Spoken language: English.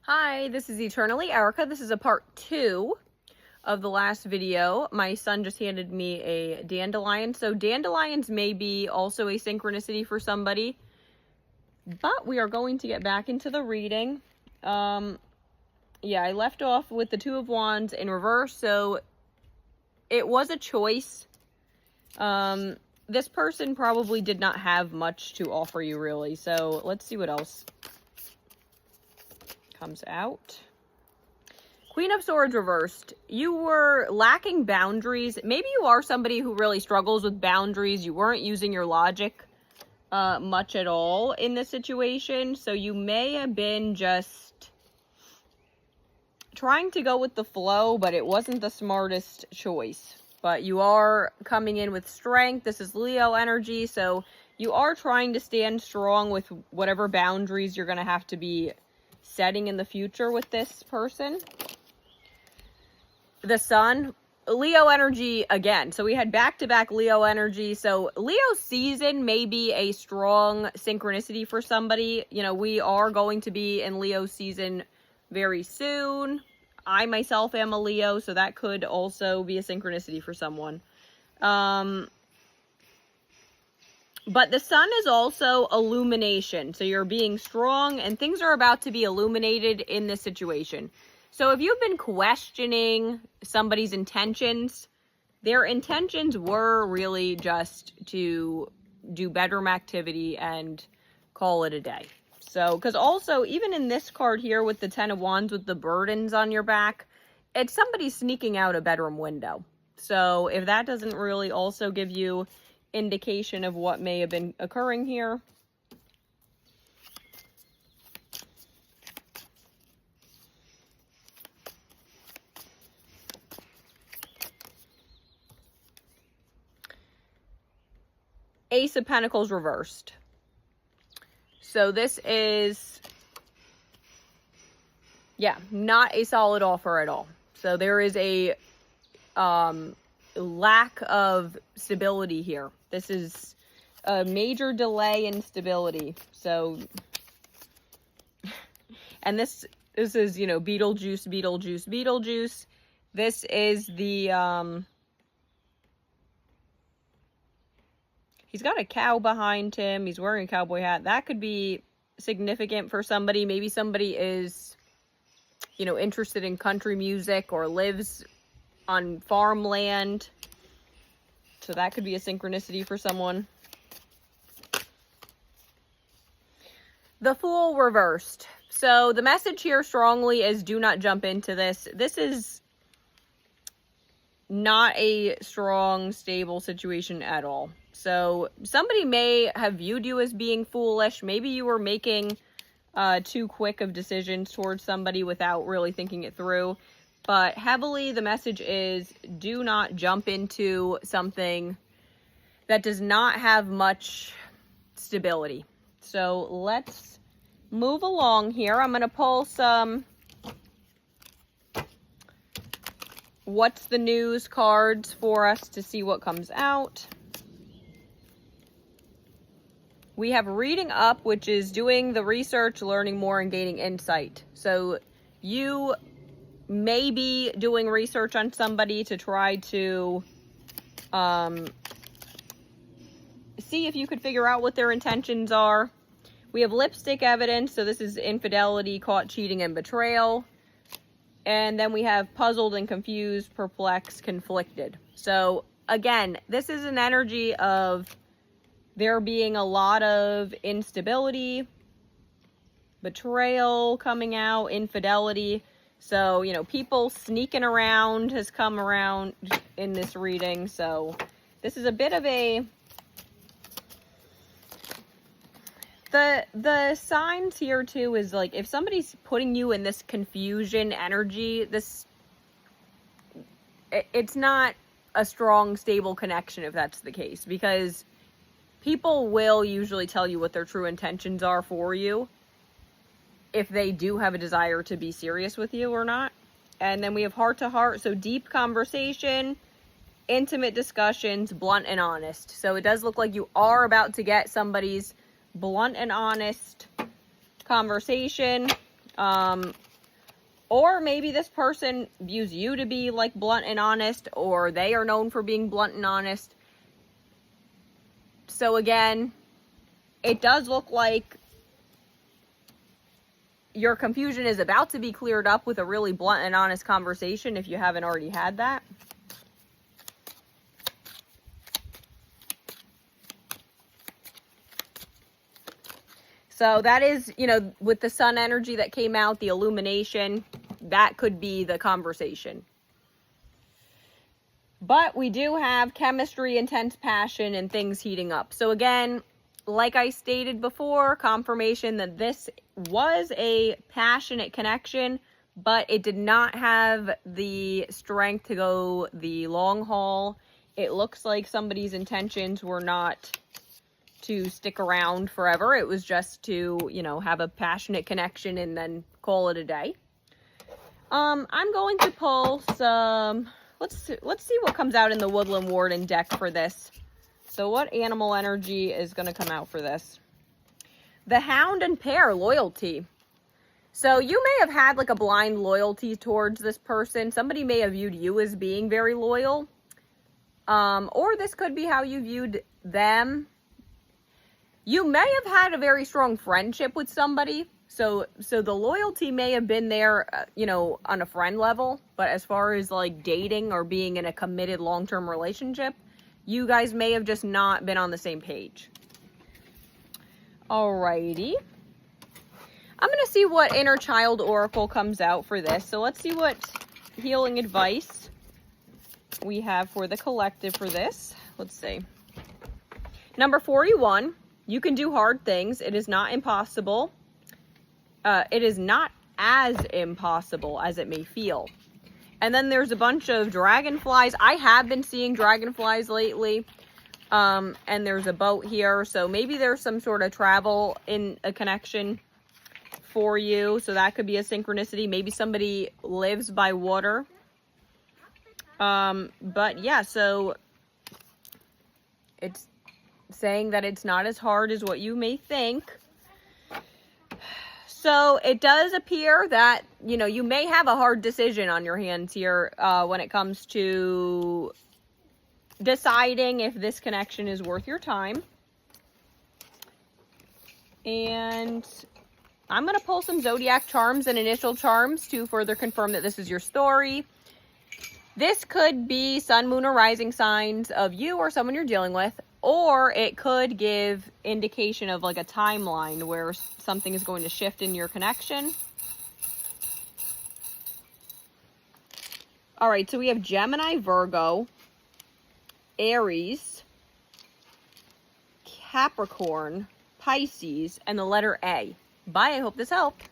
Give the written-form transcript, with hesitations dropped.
Hi, this is Eternally Erica. This is a part 2 of the last video. My son just handed me a dandelion. So dandelions may be also a synchronicity for somebody. But we are going to get back into the reading. Yeah, I left off with the Two of Wands in reverse. So it was a choice. This person probably did not have much to offer you, really. So let's see what else comes out. Queen of Swords reversed. You were lacking boundaries. Maybe you are somebody who really struggles with boundaries. You weren't using your logic much at all in this situation. So you may have been just trying to go with the flow, but it wasn't the smartest choice. But you are coming in with strength. This is Leo energy. So you are trying to stand strong with whatever boundaries you're going to have to be setting in the future with this person. The Sun, Leo energy again. So we had back-to-back Leo energy. So Leo season may be a strong synchronicity for somebody. You know, we are going to be in Leo season very soon. I myself am a Leo, so that could also be a synchronicity for someone. But the Sun is also illumination. So you're being strong and things are about to be illuminated in this situation. So if you've been questioning somebody's intentions, their intentions were really just to do bedroom activity and call it a day. So, because also, even in this card here with the Ten of Wands with the burdens on your back, it's somebody sneaking out a bedroom window. So if that doesn't really also give you indication of what may have been occurring here. Ace of Pentacles reversed. So this is, yeah, not a solid offer at all. So there is a lack of stability here. This is a major delay in stability. So, and this is, you know, Beetlejuice, Beetlejuice, Beetlejuice. This is the, he's got a cow behind him. He's wearing a cowboy hat. That could be significant for somebody. Maybe somebody is, you know, interested in country music or lives on farmland. So that could be a synchronicity for someone. The Fool reversed. So the message here strongly is do not jump into this. This is not a strong, stable situation at all. So somebody may have viewed you as being foolish. Maybe you were making too quick of decisions towards somebody without really thinking it through. But heavily, the message is do not jump into something that does not have much stability. So let's move along here. I'm going to pull some What's the News cards for us to see what comes out. We have Reading Up, which is doing the research, learning more, and gaining insight. So you may be doing research on somebody to try to see if you could figure out what their intentions are. We have Lipstick Evidence, so this is infidelity, caught cheating, and betrayal. And then we have Puzzled and Confused, Perplexed, Conflicted. So again, this is an energy of there being a lot of instability, betrayal coming out, infidelity. So, you know, people sneaking around has come around in this reading. So this is a bit of a, the signs here too is like if somebody's putting you in this confusion energy, it's not a strong, stable connection if that's the case, because people will usually tell you what their true intentions are for you if they do have a desire to be serious with you or not. And then we have Heart to Heart, so deep conversation, intimate discussions, blunt and honest. So it does look like you are about to get somebody's blunt and honest conversation. Or maybe this person views you to be like blunt and honest, or they are known for being blunt and honest. So again, it does look like your confusion is about to be cleared up with a really blunt and honest conversation if you haven't already had that. So that is, you know, with the sun energy that came out, the illumination, that could be the conversation. But we do have chemistry, intense passion, and things heating up. So again, like I stated before, confirmation that this was a passionate connection, but it did not have the strength to go the long haul. It looks like somebody's intentions were not to stick around forever. It was just to, you know, have a passionate connection and then call it a day. I'm going to pull some, let's see what comes out in the Woodland Warden deck for this. So what animal energy is going to come out for this? The Hound and Pair, loyalty. So you may have had like a blind loyalty towards this person. Somebody may have viewed you as being very loyal. Or this could be how you viewed them. You may have had a very strong friendship with somebody. So the loyalty may have been there, you know, on a friend level. But as far as like dating or being in a committed long-term relationship, you guys may have just not been on the same page. Alrighty. I'm going to see what Inner Child Oracle comes out for this. So let's see what healing advice we have for the collective for this. Let's see. Number 41. You can do hard things. It is not impossible. It is not as impossible as it may feel. And then there's a bunch of dragonflies. I have been seeing dragonflies lately. And there's a boat here. So maybe there's some sort of travel in a connection for you. So that could be a synchronicity. Maybe somebody lives by water. But yeah, so it's saying that it's not as hard as what you may think. So it does appear that, you know, you may have a hard decision on your hands here when it comes to deciding if this connection is worth your time. And I'm going to pull some zodiac charms and initial charms to further confirm that this is your story. This could be sun, moon, or rising signs of you or someone you're dealing with. Or it could give indication of like a timeline where something is going to shift in your connection. All right, so we have Gemini, Virgo, Aries, Capricorn, Pisces, and the letter A. Bye, I hope this helped.